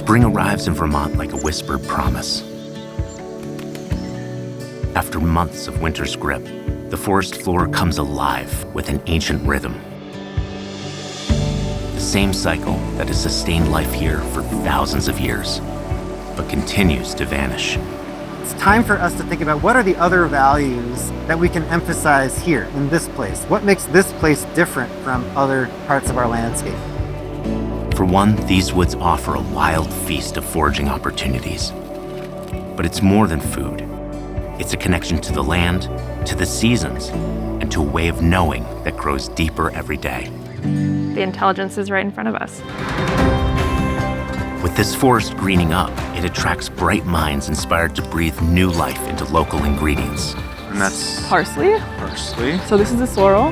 Spring arrives in Vermont like a whispered promise. After months of winter's grip, the forest floor comes alive with an ancient rhythm. The same cycle that has sustained life here for thousands of years, but continues to vanish. It's time for us to think about what are the other values that we can emphasize here in this place? What makes this place different from other parts of our landscape? For one, these woods offer a wild feast of foraging opportunities. But it's more than food. It's a connection to the land, to the seasons, and to a way of knowing that grows deeper every day. The intelligence is right in front of us. With this forest greening up, it attracts bright minds inspired to breathe new life into local ingredients. And that's Parsley. parsley. So this is the sorrel.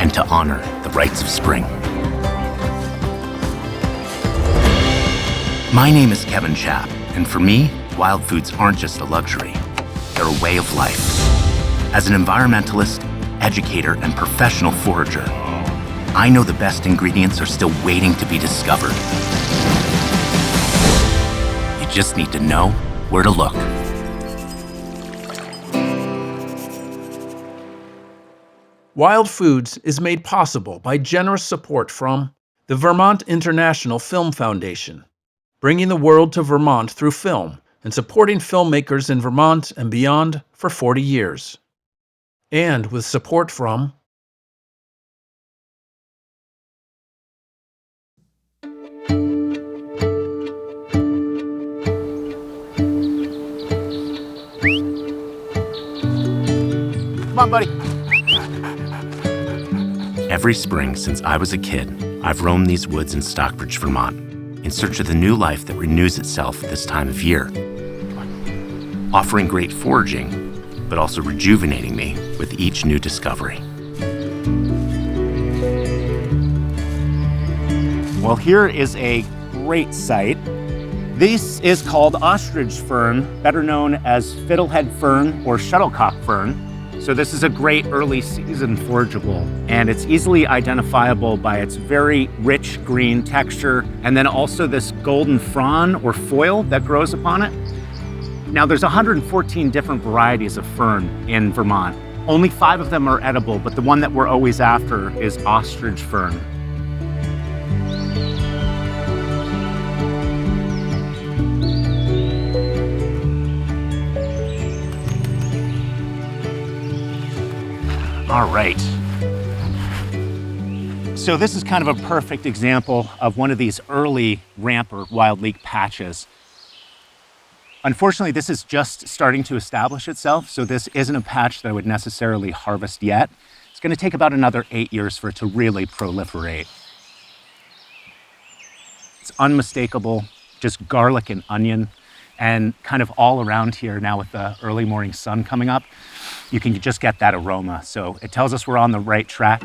And to honor the rites of spring. My name is Kevin Chap, and for me, wild foods aren't just a luxury. They're a way of life. As an environmentalist, educator, and professional forager, I know the best ingredients are still waiting to be discovered. You just need to know where to look. Wild Foods is made possible by generous support from the Vermont International Film Foundation, bringing the world to Vermont through film and supporting filmmakers in Vermont and beyond for 40 years. And with support from Come on, buddy. Every spring since I was a kid, I've roamed these woods in Stockbridge, Vermont, in search of the new life that renews itself this time of year, offering great foraging, but also rejuvenating me with each new discovery. Well, here is a great site. This is called ostrich fern, better known as fiddlehead fern or shuttlecock fern. So this is a great early season forageable, and it's easily identifiable by its very rich green texture, and then also this golden frond or foil that grows upon it. Now there's 114 different varieties of fern in Vermont. Only 5 of them are edible, but the one that we're always after is ostrich fern. All right. So this is kind of a perfect example of one of these early ramp or wild leek patches. Unfortunately, this is just starting to establish itself, so this isn't a patch that I would necessarily harvest yet. It's going to take about another 8 years for it to really proliferate. It's unmistakable, just garlic and onion, and kind of all around here now with the early morning sun coming up, you can just get that aroma. So it tells us we're on the right track.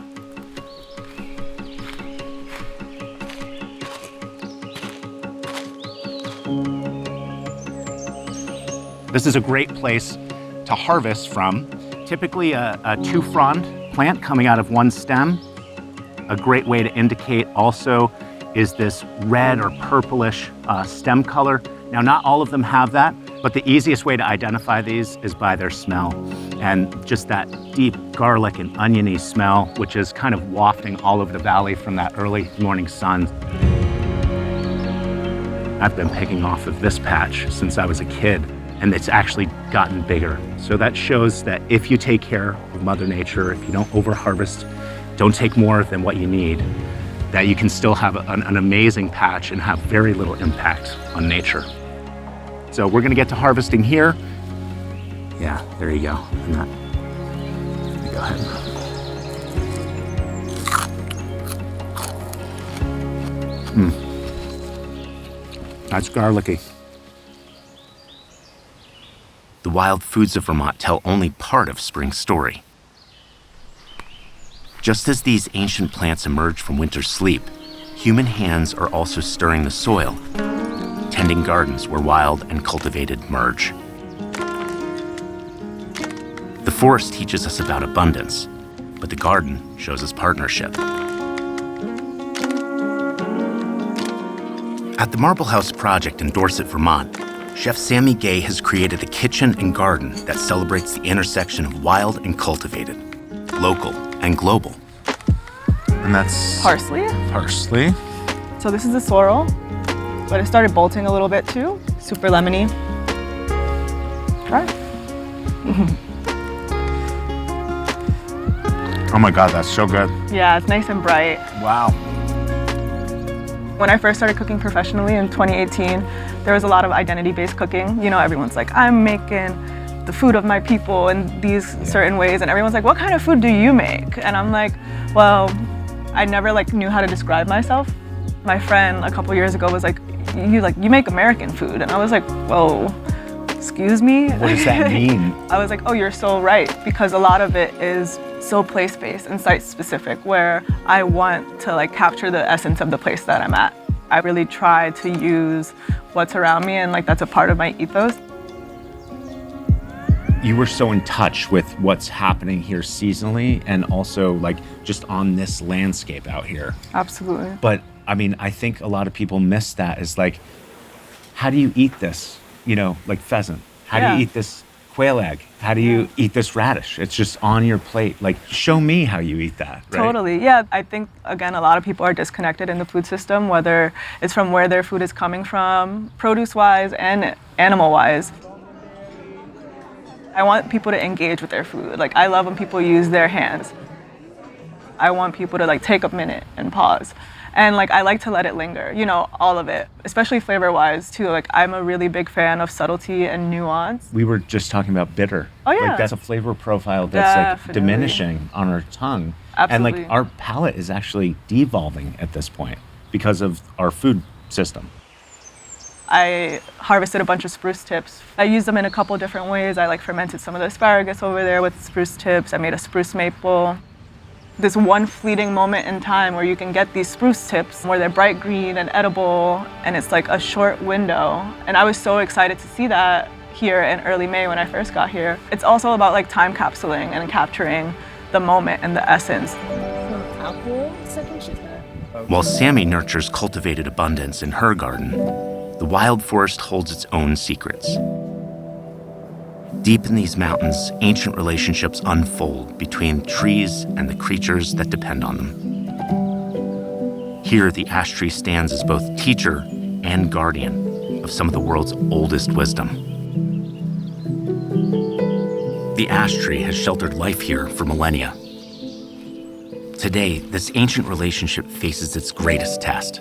This is a great place to harvest from. Typically a 2-frond plant coming out of one stem. A great way to indicate also is this red or purplish stem color. Now, not all of them have that, but the easiest way to identify these is by their smell. And just that deep garlic and oniony smell, which is kind of wafting all over the valley from that early morning sun. I've been picking off of this patch since I was a kid, and it's actually gotten bigger. So that shows that if you take care of Mother Nature, if you don't over-harvest, don't take more than what you need, that you can still have an amazing patch and have very little impact on nature. So we're gonna get to harvesting here. Yeah, there you go. And that, go ahead. That's garlicky. The wild foods of Vermont tell only part of spring's story. Just as these ancient plants emerge from winter's sleep, human hands are also stirring the soil, tending gardens where wild and cultivated merge. The forest teaches us about abundance, but the garden shows us partnership. At the Marble House Project in Dorset, Vermont, Chef Sammy Gay has created a kitchen and garden that celebrates the intersection of wild and cultivated, local and global. And that's Parsley. parsley. So this is the sorrel, but it started bolting a little bit too. Super lemony. Try it. Oh my God, that's so good. Yeah, it's nice and bright. Wow. When I first started cooking professionally in 2018, there was a lot of identity-based cooking. You know, everyone's like, I'm making the food of my people in these certain ways, and everyone's like, what kind of food do you make? And I'm like, well, I never knew how to describe myself. My friend a couple years ago was like, you make American food, and I was like, whoa, excuse me? What does that mean? I was like, oh, you're so right, because a lot of it is so place-based and site-specific, where I want to capture the essence of the place that I'm at. I really try to use what's around me, and that's a part of my ethos. You were so in touch with what's happening here seasonally and also just on this landscape out here. Absolutely. But I mean, I think a lot of people miss that is how do you eat this? Pheasant. How do you eat this quail egg? How do you eat this radish? It's just on your plate. Show me how you eat that. Right? Totally. Yeah, I think, again, a lot of people are disconnected in the food system, whether it's from where their food is coming from, produce-wise and animal-wise. I want people to engage with their food. I love when people use their hands. I want people to take a minute and pause. And I like to let it linger, all of it, especially flavor-wise too. I'm a really big fan of subtlety and nuance. We were just talking about bitter. Oh yeah. That's a flavor profile that's Definitely. diminishing on our tongue. Absolutely. And our palate is actually devolving at this point because of our food system. I harvested a bunch of spruce tips. I used them in a couple different ways. I fermented some of the asparagus over there with spruce tips. I made a spruce maple. This one fleeting moment in time where you can get these spruce tips where they're bright green and edible, and it's a short window. And I was so excited to see that here in early May when I first got here. It's also about time capsuling and capturing the moment and the essence. While Sammy nurtures cultivated abundance in her garden, the wild forest holds its own secrets. Deep in these mountains, ancient relationships unfold between trees and the creatures that depend on them. Here, the ash tree stands as both teacher and guardian of some of the world's oldest wisdom. The ash tree has sheltered life here for millennia. Today, this ancient relationship faces its greatest test.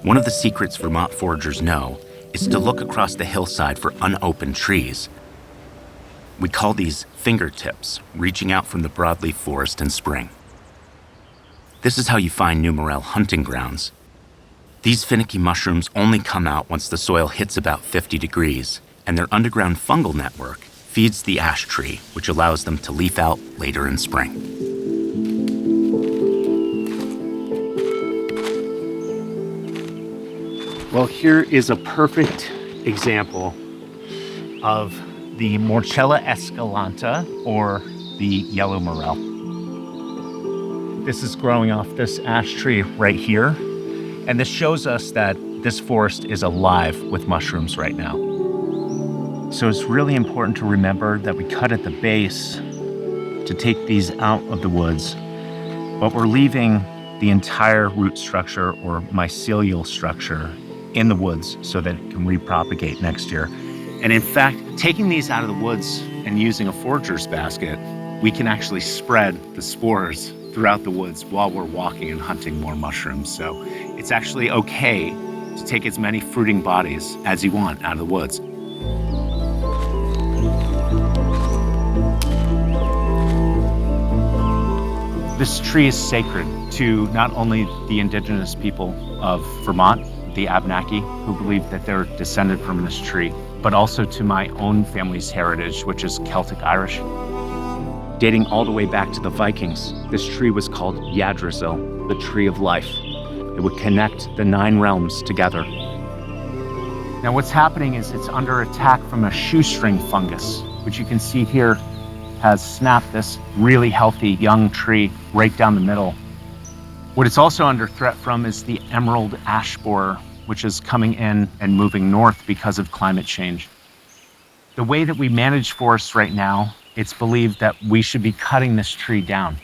One of the secrets Vermont foragers know is to look across the hillside for unopened trees. We call these fingertips, reaching out from the broadleaf forest in spring. This is how you find new morel hunting grounds. These finicky mushrooms only come out once the soil hits about 50 degrees, and their underground fungal network feeds the ash tree, which allows them to leaf out later in spring. Well, here is a perfect example of the Morchella escalanta, or the yellow morel. This is growing off this ash tree right here, and this shows us that this forest is alive with mushrooms right now. So it's really important to remember that we cut at the base to take these out of the woods, but we're leaving the entire root structure or mycelial structure in the woods so that it can repropagate next year. And in fact, taking these out of the woods and using a forager's basket, we can actually spread the spores throughout the woods while we're walking and hunting more mushrooms. So it's actually okay to take as many fruiting bodies as you want out of the woods. This tree is sacred to not only the indigenous people of Vermont, the Abenaki, who believe that they're descended from this tree, but also to my own family's heritage, which is Celtic Irish. Dating all the way back to the Vikings, this tree was called Yggdrasil, the tree of life. It would connect the 9 realms together. Now what's happening is it's under attack from a shoestring fungus, which you can see here has snapped this really healthy young tree right down the middle. What it's also under threat from is the emerald ash borer, which is coming in and moving north because of climate change. The way that we manage forests right now, it's believed that we should be cutting this tree down.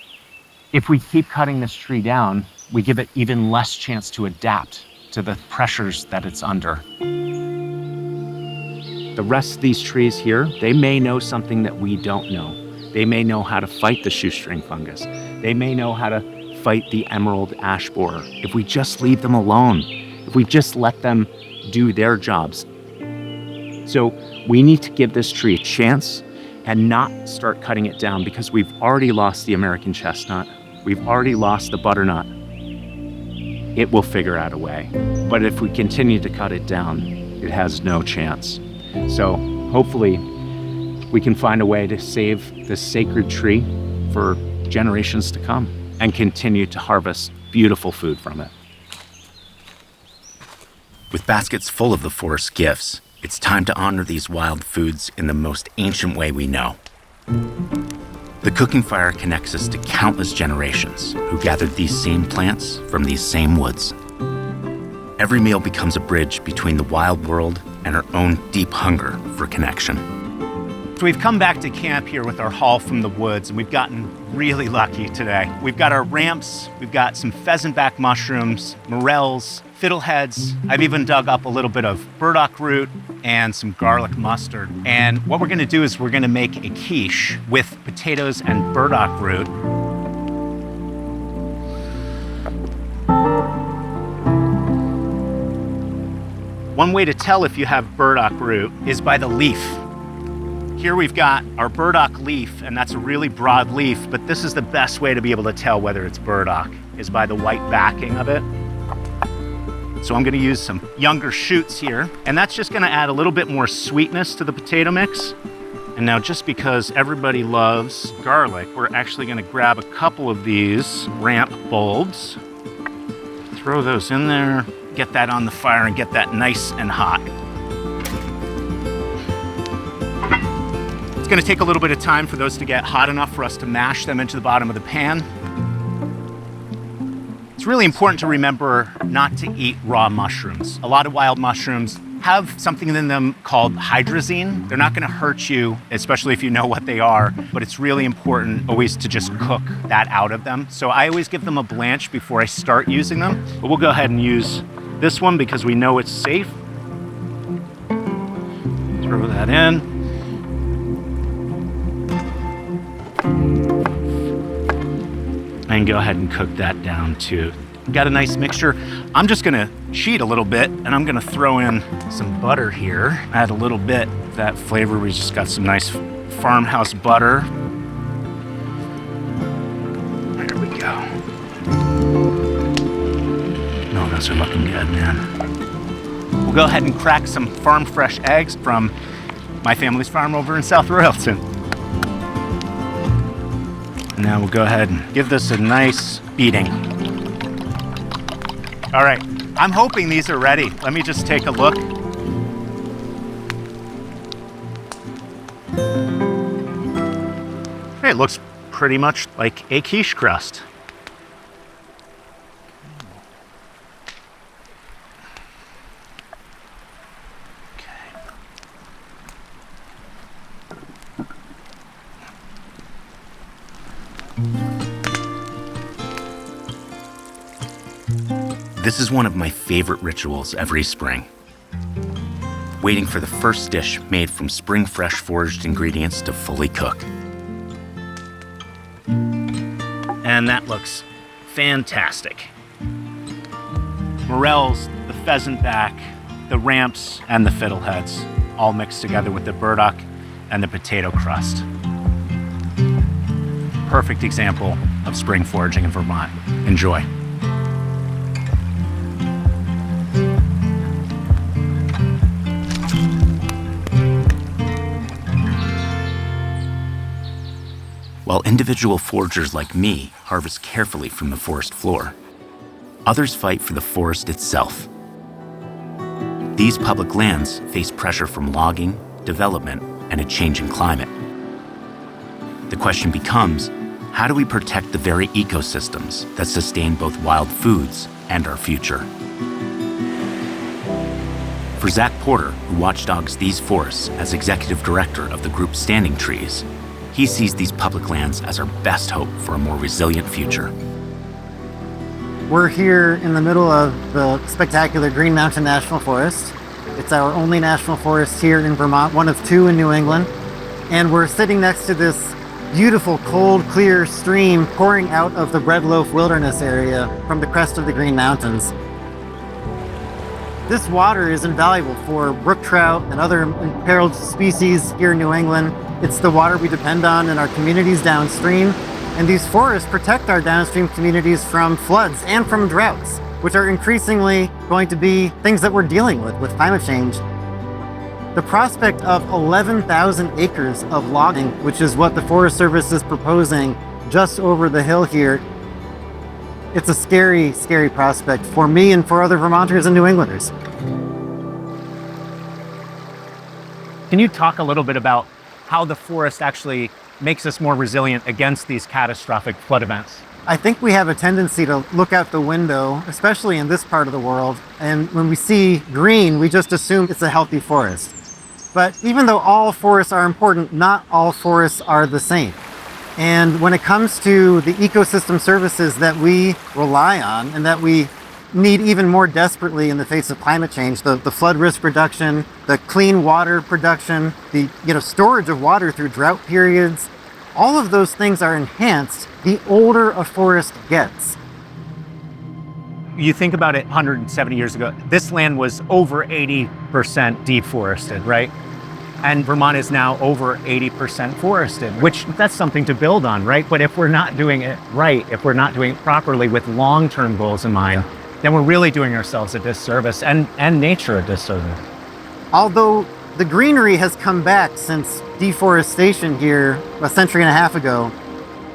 If we keep cutting this tree down, we give it even less chance to adapt to the pressures that it's under. The rest of these trees here, they may know something that we don't know. They may know how to fight the shoestring fungus. They may know how to fight the emerald ash borer. If we just leave them alone, if we just let them do their jobs. So we need to give this tree a chance and not start cutting it down, because we've already lost the American chestnut. We've already lost the butternut. It will figure out a way. But if we continue to cut it down, it has no chance. So hopefully we can find a way to save this sacred tree for generations to come and continue to harvest beautiful food from it. With baskets full of the forest's gifts, it's time to honor these wild foods in the most ancient way we know. The cooking fire connects us to countless generations who gathered these same plants from these same woods. Every meal becomes a bridge between the wild world and our own deep hunger for connection. So we've come back to camp here with our haul from the woods, and we've gotten really lucky today. We've got our ramps, we've got some pheasantback mushrooms, morels, fiddleheads. I've even dug up a little bit of burdock root and some garlic mustard. And what we're gonna do is we're gonna make a quiche with potatoes and burdock root. One way to tell if you have burdock root is by the leaf. Here we've got our burdock leaf, and that's a really broad leaf, but this is the best way to be able to tell whether it's burdock, is by the white backing of it. So I'm gonna use some younger shoots here, and that's just gonna add a little bit more sweetness to the potato mix. And now, just because everybody loves garlic, we're actually gonna grab a couple of these ramp bulbs, throw those in there, get that on the fire and get that nice and hot. It's gonna take a little bit of time for those to get hot enough for us to mash them into the bottom of the pan. It's really important to remember not to eat raw mushrooms. A lot of wild mushrooms have something in them called hydrazine. They're not gonna hurt you, especially if you know what they are, but it's really important always to just cook that out of them. So I always give them a blanch before I start using them, but we'll go ahead and use this one because we know it's safe. Throw that in. And go ahead and cook that down too. Got a nice mixture. I'm just gonna cheat a little bit, and I'm gonna throw in some butter here. Add a little bit of that flavor. We just got some nice farmhouse butter. There we go. No, those are looking good, man. We'll go ahead and crack some farm fresh eggs from my family's farm over in South Royalton. Now we'll go ahead and give this a nice beating. All right, I'm hoping these are ready. Let me just take a look. Hey, it looks pretty much like a quiche crust. This is one of my favorite rituals every spring. Waiting for the first dish made from spring fresh foraged ingredients to fully cook. And that looks fantastic. Morels, the pheasantback, the ramps, and the fiddleheads all mixed together with the burdock and the potato crust. Perfect example of spring foraging in Vermont. Enjoy. While individual foragers like me harvest carefully from the forest floor, others fight for the forest itself. These public lands face pressure from logging, development, and a changing climate. The question becomes, how do we protect the very ecosystems that sustain both wild foods and our future? For Zack Porter, who watchdogs these forests as executive director of the group Standing Trees, he sees these public lands as our best hope for a more resilient future. We're here in the middle of the spectacular Green Mountain National Forest. It's our only national forest here in Vermont, one of two in New England. And we're sitting next to this beautiful, cold, clear stream pouring out of the Breadloaf Wilderness area from the crest of the Green Mountains. This water is invaluable for brook trout and other imperiled species here in New England. It's the water we depend on in our communities downstream. And these forests protect our downstream communities from floods and from droughts, which are increasingly going to be things that we're dealing with climate change. The prospect of 11,000 acres of logging, which is what the Forest Service is proposing just over the hill here, it's a scary, scary prospect for me and for other Vermonters and New Englanders. Can you talk a little bit about how the forest actually makes us more resilient against these catastrophic flood events? I think we have a tendency to look out the window, especially in this part of the world, and when we see green, we just assume it's a healthy forest. But even though all forests are important, not all forests are the same. And when it comes to the ecosystem services that we rely on and that we need even more desperately in the face of climate change, the flood risk reduction, the clean water production, the storage of water through drought periods, all of those things are enhanced the older a forest gets. You think about it 170 years ago, this land was over 80% deforested, right? And Vermont is now over 80% forested, which that's something to build on, right? But if we're not doing it right, if we're not doing it properly with long-term goals in mind, then we're really doing ourselves a disservice and nature a disservice. Although the greenery has come back since deforestation here a century and a half ago,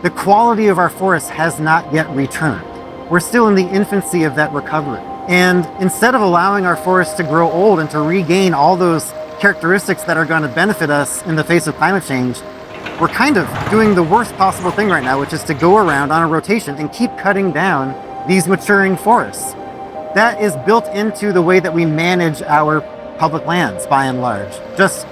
the quality of our forests has not yet returned. We're still in the infancy of that recovery. And instead of allowing our forests to grow old and to regain all those characteristics that are going to benefit us in the face of climate change, we're kind of doing the worst possible thing right now, which is to go around on a rotation and keep cutting down these maturing forests. That is built into the way that we manage our public lands, by and large. Just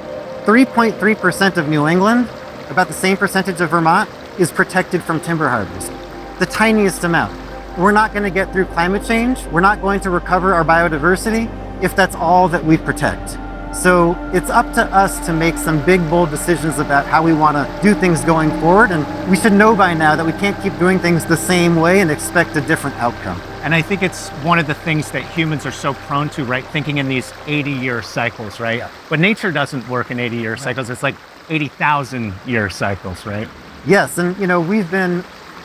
3.3% of New England, about the same percentage of Vermont, is protected from timber harvest. The tiniest amount. We're not going to get through climate change. We're not going to recover our biodiversity if that's all that we protect. So it's up to us to make some big, bold decisions about how we want to do things going forward. And we should know by now that we can't keep doing things the same way and expect a different outcome. And I think it's one of the things that humans are so prone to, right? Thinking in these 80-year cycles, right? Yeah. But nature doesn't work in 80-year cycles. It's like 80,000-year cycles, right? Yes, and we've been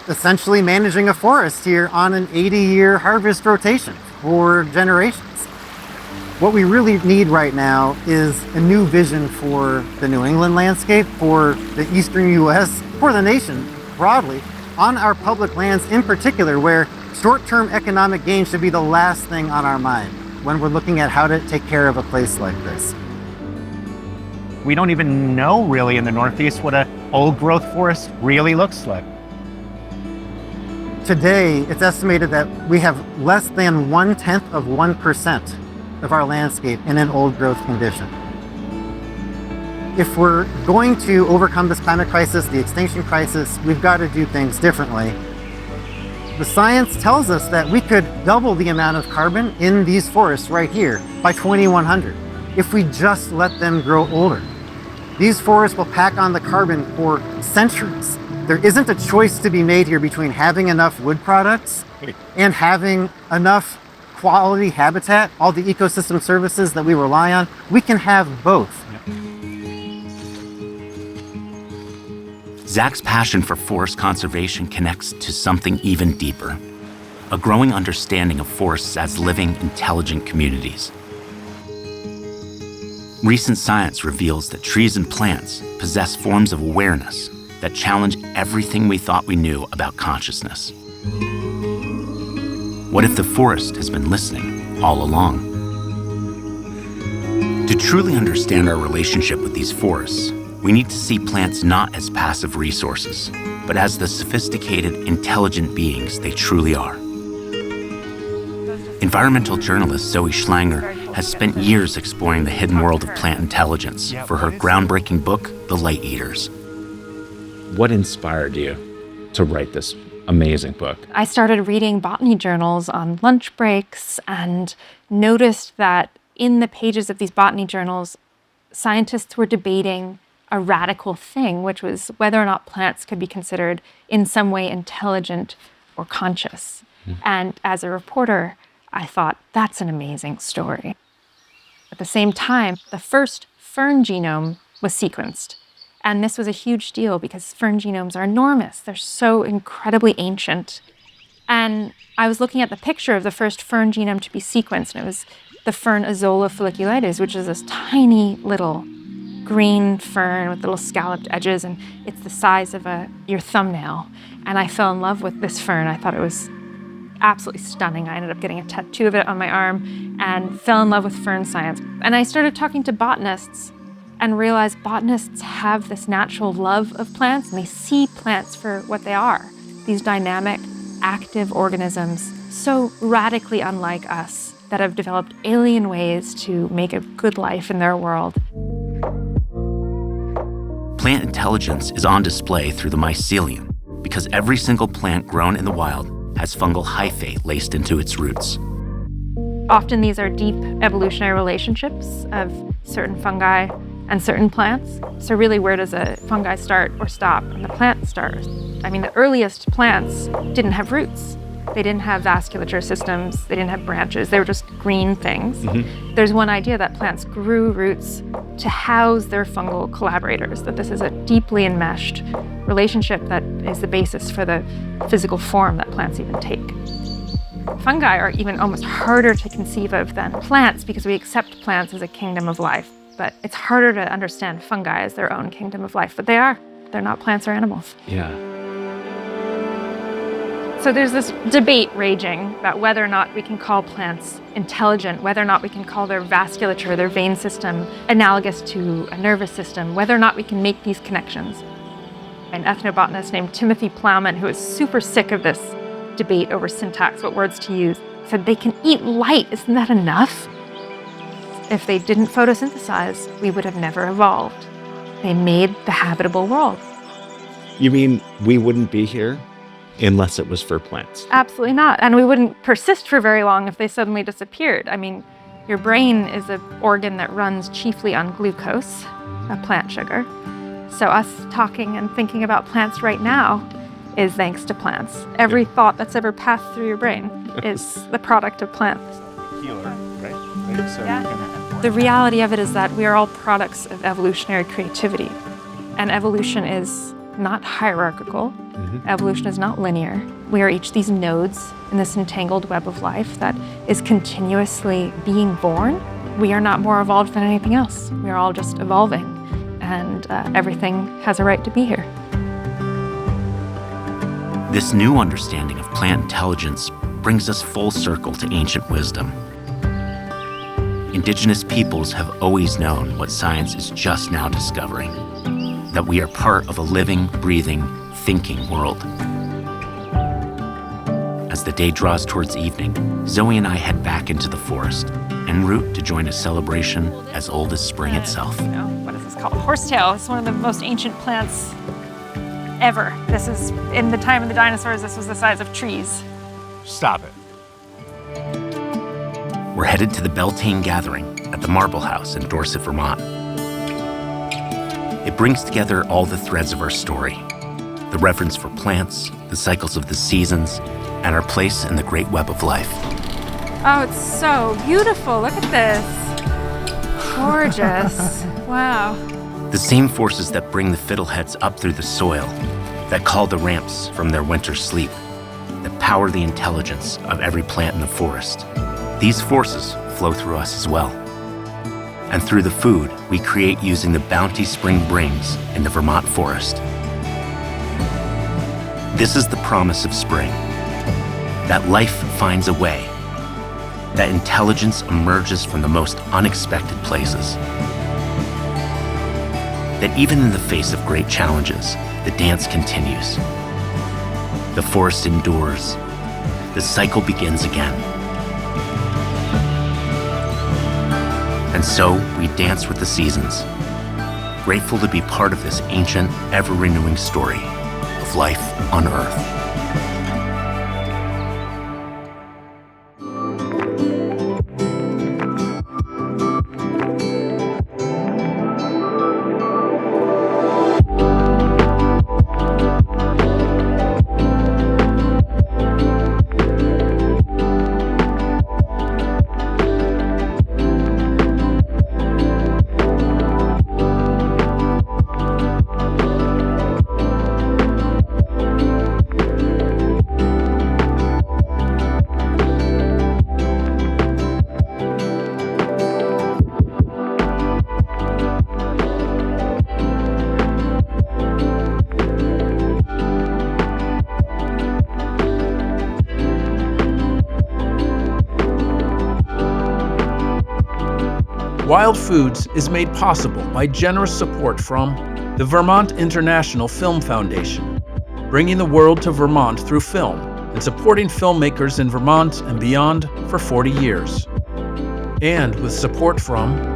essentially managing a forest here on an 80-year harvest rotation for generations. What we really need right now is a new vision for the New England landscape, for the eastern U.S., for the nation broadly, on our public lands in particular, where short-term economic gain should be the last thing on our mind when we're looking at how to take care of a place like this. We don't even know really in the Northeast what an old-growth forest really looks like. Today, it's estimated that we have less than 0.1% of our landscape in an old growth condition. If we're going to overcome this climate crisis, the extinction crisis, we've got to do things differently. The science tells us that we could double the amount of carbon in these forests right here by 2100 if we just let them grow older. These forests will pack on the carbon for centuries. There isn't a choice to be made here between having enough wood products and having enough quality habitat, all the ecosystem services that we rely on. We can have both. Zack's passion for forest conservation connects to something even deeper, a growing understanding of forests as living, intelligent communities. Recent science reveals that trees and plants possess forms of awareness that challenge everything we thought we knew about consciousness. What if the forest has been listening all along? To truly understand our relationship with these forests, we need to see plants not as passive resources, but as the sophisticated, intelligent beings they truly are. Environmental journalist Zoe Schlanger has spent years exploring the hidden world of plant intelligence for her groundbreaking book, The Light Eaters. What inspired you to write this amazing book? I started reading botany journals on lunch breaks and noticed that in the pages of these botany journals, scientists were debating a radical thing, which was whether or not plants could be considered in some way intelligent or conscious. And as a reporter, I thought, that's an amazing story. At the same time, the first fern genome was sequenced. And this was a huge deal because fern genomes are enormous. They're so incredibly ancient. And I was looking at the picture of the first fern genome to be sequenced, and it was the fern Azolla folliculitis, which is this tiny little green fern with little scalloped edges, and it's the size of your thumbnail. And I fell in love with this fern. I thought it was absolutely stunning. I ended up getting a tattoo of it on my arm and fell in love with fern science. And I started talking to botanists and realized botanists have this natural love of plants, and they see plants for what they are, these dynamic, active organisms, so radically unlike us, that have developed alien ways to make a good life in their world. Plant intelligence is on display through the mycelium because every single plant grown in the wild has fungal hyphae laced into its roots. Often these are deep evolutionary relationships of certain fungi and certain plants. So really, where does a fungi start or stop and the plant start? I mean, the earliest plants didn't have roots. They didn't have vasculature systems. They didn't have branches. They were just green things. There's one idea that plants grew roots to house their fungal collaborators, that this is a deeply enmeshed relationship that is the basis for the physical form that plants even take. Fungi are even almost harder to conceive of than plants because we accept plants as a kingdom of life, but it's harder to understand fungi as their own kingdom of life, but they are. They're not plants or animals. Yeah. So there's this debate raging about whether or not we can call plants intelligent, whether or not we can call their vasculature, their vein system, analogous to a nervous system, whether or not we can make these connections. An ethnobotanist named Timothy Plowman, who is super sick of this debate over syntax, what words to use, said they can eat light. Isn't that enough? If they didn't photosynthesize, we would have never evolved. They made the habitable world. You mean we wouldn't be here unless it was for plants? Absolutely not. And we wouldn't persist for very long if they suddenly disappeared. I mean, your brain is an organ that runs chiefly on glucose, a plant sugar. So us talking and thinking about plants right now is thanks to plants. Every thought that's ever passed through your brain is the product of plants. Healer, right? So The reality of it is that we are all products of evolutionary creativity. And evolution is not hierarchical. Evolution is not linear. We are each these nodes in this entangled web of life that is continuously being born. We are not more evolved than anything else. We are all just evolving, and everything has a right to be here. This new understanding of plant intelligence brings us full circle to ancient wisdom. Indigenous peoples have always known what science is just now discovering, that we are part of a living, breathing, thinking world. As the day draws towards evening, Zoe and I head back into the forest en route to join a celebration as old as spring itself. What is this called? Horsetail. It's one of the most ancient plants ever. This is, in the time of the dinosaurs, this was the size of trees. Stop it. We're headed to the Beltane gathering at the Marble House in Dorset, Vermont. It brings together all the threads of our story, the reverence for plants, the cycles of the seasons, and our place in the great web of life. Oh, it's so beautiful. Look at this. Gorgeous. Wow. The same forces that bring the fiddleheads up through the soil, that call the ramps from their winter sleep, that power the intelligence of every plant in the forest. These forces flow through us as well. And through the food we create using the bounty spring brings in the Vermont forest. This is the promise of spring, that life finds a way, that intelligence emerges from the most unexpected places, that even in the face of great challenges, the dance continues. The forest endures. The cycle begins again. And so we dance with the seasons, grateful to be part of this ancient, ever-renewing story of life on Earth. Wild Foods is made possible by generous support from the Vermont International Film Foundation, bringing the world to Vermont through film and supporting filmmakers in Vermont and beyond for 40 years. And with support from